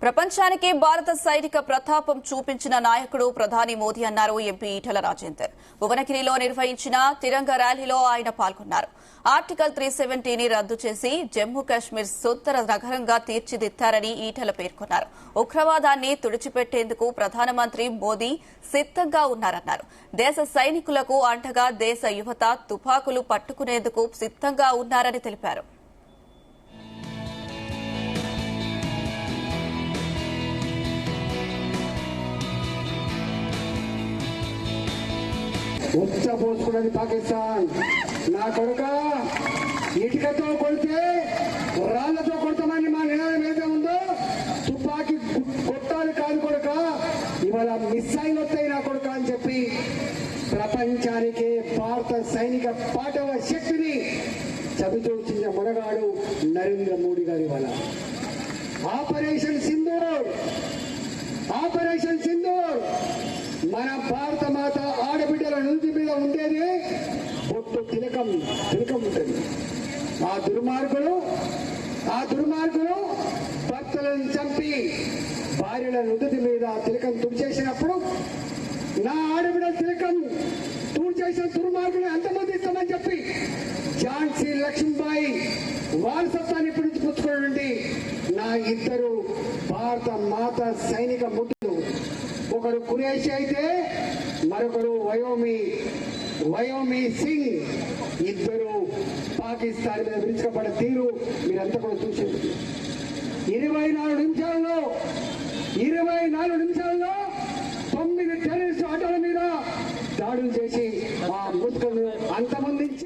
ప్రపంచానికి భారత సైనిక ప్రతాపం చూపించిన నాయకుడు ప్రధాని మోదీ అన్నారు ఎంపీ ఈటెల రాజేందర్. భువనగిరిలో నిర్వహించిన తిరంగ ర్యాలీలో ఆయన పాల్గొన్నారు. ఆర్టికల్ 370ని రద్దు చేసి జమ్మూ కాశ్మీర్ సొంత నగరంగా తీర్చిదిద్దారని ఈటెల పేర్కొన్నారు. ఉగ్రవాదాన్ని తుడిచిపెట్టేందుకు ప్రధానమంత్రి మోదీ సిద్దంగా ఉన్నారన్నారు. దేశ సైనికులకు అండగా దేశ యువత తుపాకులు పట్టుకునేందుకు సిద్దంగా ఉన్నారని తెలిపారు. ఉచ్చపోసుకున్నది పాకిస్తాన్. నా కొడుక ఇటుకతో కొడితే రాళ్లతో కొడతామని మా నినాదం ఏదో ఉందో తుపాకీ కొట్టాలి కాదు కొడుక, ఇవాళ మిస్సైల్ వస్తాయి నా కొడుక అని చెప్పి ప్రపంచానికే భారత సైనిక పాఠవ శక్తిని చెబుతూ వచ్చిన మొనగాడు నరేంద్ర మోడీ గారి ఇవాళ ఆపరేషన్ సింధూర్ మన భారత మాత ఆడబిడ్డల నుది మీద ఉండేది బొట్టు తిలకం ఉంటుంది. ఆ దుర్మార్గులు భర్తలను చంపి భార్యల నుదుటి మీద తిలకం తుడిచేసినప్పుడు నా ఆడబిడ్డల తిలకం తుడిచేసిన దుర్మార్గులు అంతమందిస్తామని చెప్పి ఝాన్సీ లక్ష్మీబాయి వారసత్వాన్ని ఇప్పుడు పుచ్చుకోండి. నా ఇద్దరు భారత మాత సైనిక ముద్దులు, ఒకరు కురేషి అయితే మరొకరు వయోమి సింగ్, ఇద్దరు పాకిస్తాన్ మీద విరుచుకపడే తీరు మీరంతా కూడా చూసారు. 24 నిమిషాల్లో 9 టెర్రరిస్ట్ ఆటోల మీద దాడులు చేసి ఆ ముసుగులను అంతమందించి